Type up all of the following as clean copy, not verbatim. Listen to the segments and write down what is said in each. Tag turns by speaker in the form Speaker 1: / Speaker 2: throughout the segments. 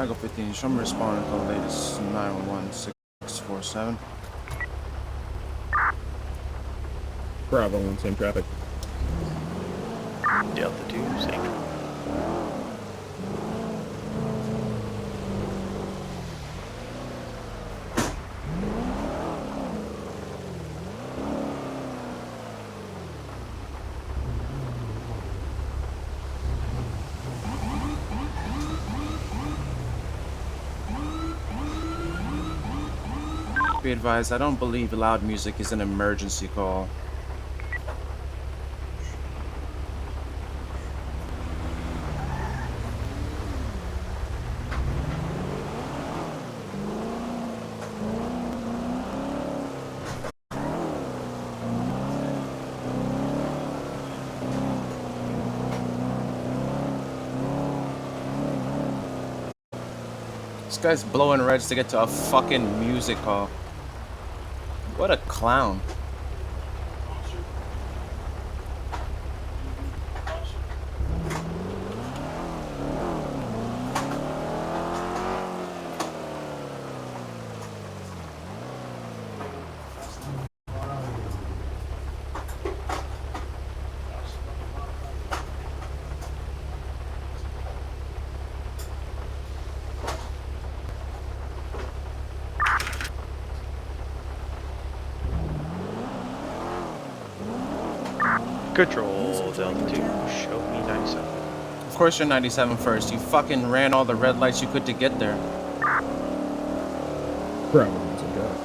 Speaker 1: Tango 15, show me responding to the latest 91647.
Speaker 2: Bravo, on same traffic.
Speaker 3: Delta 2, Central.
Speaker 1: Be advised, I don't believe loud music is an emergency call. This guy's blowing reds to get to a fucking music call. What a clown.
Speaker 3: Control, Delta 2, show me 97.
Speaker 1: Of course you're 97 first. You fucking ran all the red lights you could to get there.
Speaker 2: Bravo, on same traffic.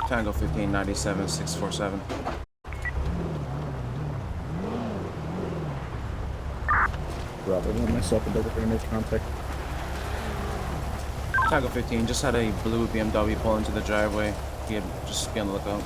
Speaker 1: Tango 15, 97, 647.
Speaker 2: Bravo, on myself and double gonna make contact.
Speaker 1: Tango 15, just had a blue BMW pull into the driveway. Just be on the lookout.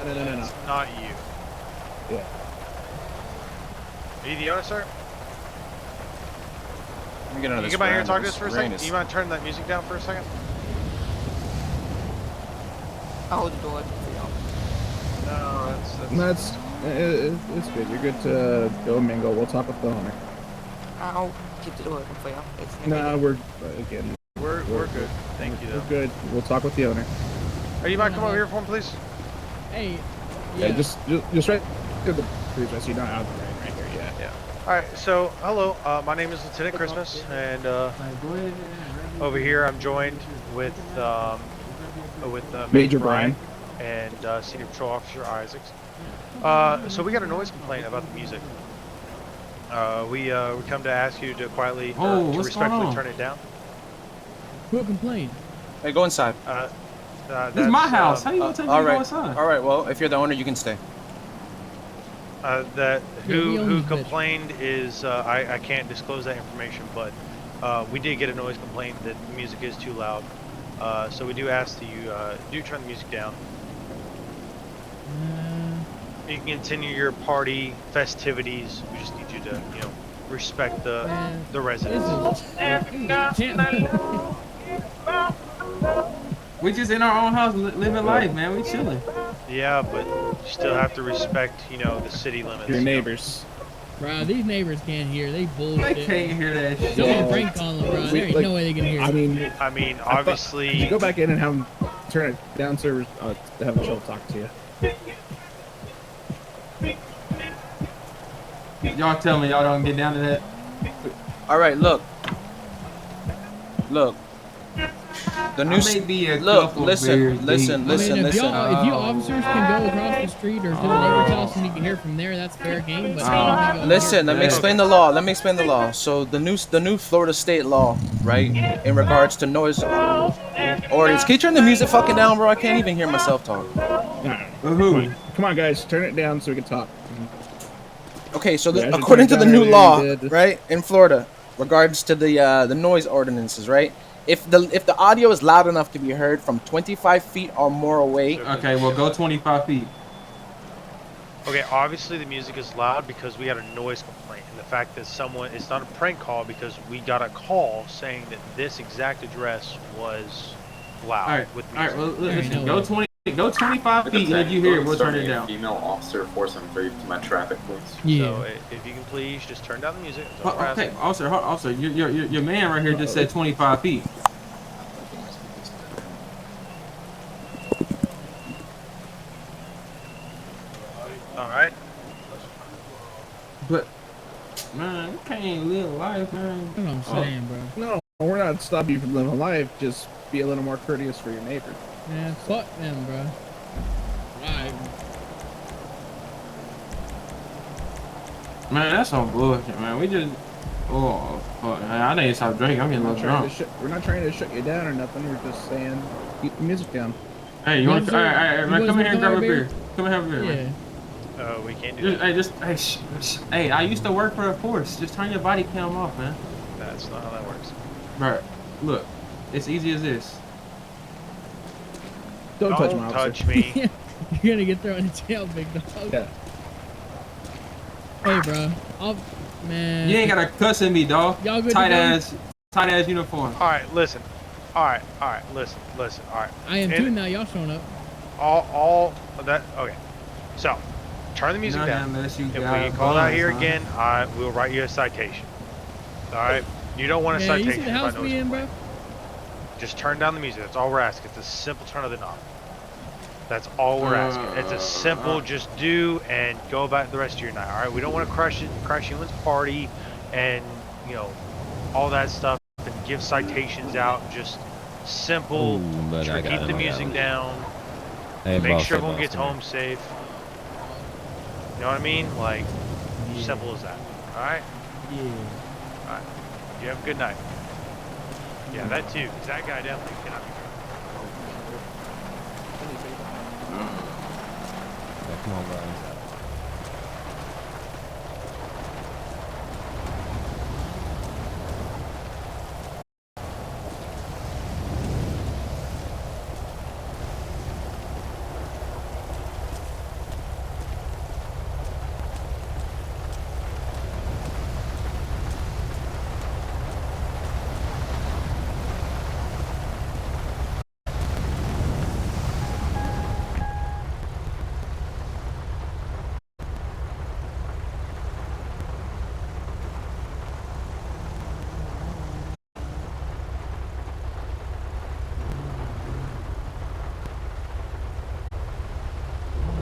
Speaker 2: No.
Speaker 3: It's not you.
Speaker 2: Yeah.
Speaker 3: Are you the owner, sir?
Speaker 1: Let me get
Speaker 3: Can
Speaker 1: another
Speaker 3: you come out here and talk to us for a second? You mind turning that music down for a second?
Speaker 4: I'll hold the door for y'all.
Speaker 3: No,
Speaker 2: It's good. You're good to go mingle. We'll talk with the owner.
Speaker 4: I'll keep the door open for y'all.
Speaker 2: Nah, we're
Speaker 3: good. Thank you, though.
Speaker 2: We're good. We'll talk with the owner.
Speaker 3: Are you mind come over here for him, please?
Speaker 5: Hey.
Speaker 2: Yeah, just right to the previous. You're not out there right here yet.
Speaker 3: Yeah. All right. So, hello. My name is Lieutenant Christmas, and over here I'm joined with
Speaker 2: Major Brian
Speaker 3: and Senior Patrol Officer Isaacs. So we got a noise complaint about the music. We come to ask you to quietly, to respectfully turn it down.
Speaker 5: Who complained?
Speaker 1: Hey, go inside.
Speaker 5: This is my house. How you gonna tell me to go inside?
Speaker 1: All right. Well, if you're the owner, you can stay.
Speaker 3: Who complained is I can't disclose that information, but we did get a noise complaint that the music is too loud. So we do ask that you do turn the music down. You can continue your party festivities. We just need you to, respect the residents.
Speaker 5: We just in our own house living life, man. We chilling.
Speaker 3: Yeah, but you still have to respect, the city limits.
Speaker 2: Your neighbors.
Speaker 5: Bro, these neighbors can't hear. They bullshit.
Speaker 6: They can't hear that shit.
Speaker 5: Someone prank call them, bro. There ain't no way they can hear.
Speaker 2: I
Speaker 3: mean, obviously.
Speaker 2: Did you go back in and have them turn it down, sir? Have Michelle talk to you.
Speaker 6: Y'all tell me y'all don't get down to that.
Speaker 1: All right, look. The new.
Speaker 6: may be a
Speaker 1: Look,
Speaker 6: couple
Speaker 1: listen,
Speaker 6: beers
Speaker 1: listen,
Speaker 6: deep.
Speaker 1: listen,
Speaker 5: I mean, if
Speaker 1: listen.
Speaker 5: you officers can go across the street or to the neighbor's house and you can hear from there, that's fair game. But
Speaker 1: Listen, let me
Speaker 6: Yeah.
Speaker 1: explain the law. Let me explain the law. So the new Florida state law, right, in regards to noise ordinance. Can you turn the music fucking down, bro? I can't even hear myself talk.
Speaker 6: Who?
Speaker 2: Come on, guys, turn it down so we can talk.
Speaker 1: Okay, so
Speaker 2: Yeah, I should
Speaker 1: according to
Speaker 2: turn it
Speaker 1: the
Speaker 2: down
Speaker 1: new
Speaker 2: earlier,
Speaker 1: law,
Speaker 2: you did.
Speaker 1: right, in Florida, regards to the noise ordinances, right? If the audio is loud enough to be heard from 25 feet or more away,
Speaker 6: Okay, well go 25 feet.
Speaker 3: Okay, obviously the music is loud because we had a noise complaint, and the fact that it's not a prank call because we got a call saying that this exact address was loud
Speaker 6: All right,
Speaker 3: with
Speaker 6: all right.
Speaker 3: music.
Speaker 6: Well, listen, go 25 feet, and if you hear it, we'll turn it down.
Speaker 7: Female officer 473 to my traffic, please.
Speaker 5: Yeah.
Speaker 3: So if you can please just turn down the music. That's all we're
Speaker 6: Okay,
Speaker 3: asking.
Speaker 6: officer, your man right here just said 25 feet.
Speaker 3: All right.
Speaker 6: But man, you can't live life, man.
Speaker 5: That's what I'm saying, bro.
Speaker 2: No, we're not stopping you from living life. Just be a little more courteous for your neighbor.
Speaker 5: Man, fuck them, bro. Right.
Speaker 6: Man, that's some bullshit, man. We just fuck, man. I need to stop drinking. I'm getting a little drunk.
Speaker 2: We're not trying to shut you down or nothing. We're just saying keep the music down.
Speaker 6: Hey, you want to? All right,
Speaker 5: You
Speaker 6: man.
Speaker 5: boys
Speaker 6: Come in
Speaker 5: wanna
Speaker 6: here and
Speaker 5: come
Speaker 6: grab a
Speaker 5: have a
Speaker 6: beer.
Speaker 5: beer?
Speaker 6: Come and have a beer,
Speaker 5: Yeah.
Speaker 6: man.
Speaker 3: We can't do that.
Speaker 6: Hey, I used to work for the force. Just turn your body cam off, man.
Speaker 3: That's not how that works.
Speaker 6: Bro, look, it's easy as this.
Speaker 2: Don't touch my officer.
Speaker 3: touch me.
Speaker 5: You're gonna get thrown in jail, big dog.
Speaker 2: Yeah.
Speaker 5: Hey, bro. Man.
Speaker 6: You ain't got to cuss at me, dog.
Speaker 5: Y'all good to
Speaker 6: Tight
Speaker 5: go?
Speaker 6: ass uniform.
Speaker 3: All right, listen. All right, listen. All right.
Speaker 5: I am too now. Y'all showing up.
Speaker 3: All of that. Okay. So, turn the music down.
Speaker 6: Unless you
Speaker 3: If we
Speaker 6: got
Speaker 3: get called out
Speaker 6: guns,
Speaker 3: here
Speaker 6: huh?
Speaker 3: again, we'll write you a citation. All right. You don't want a
Speaker 5: Man, you
Speaker 3: citation.
Speaker 5: see the house
Speaker 3: by noise
Speaker 5: we in, bro?
Speaker 3: complaint. Just turn down the music. That's all we're asking. It's a simple turn of the knob. That's all we're asking. It's a simple just do and go about the rest of your night. All right. We don't want to crash anyone's party and all that stuff and give citations out. Just simple. Keep the music down. Make sure everyone gets home safe. You know what I mean? Like, simple as that. All right.
Speaker 5: Yeah.
Speaker 3: All right. You have a good night. Yeah, that too. 'Cause that guy definitely cannot be.
Speaker 8: Come on, guys.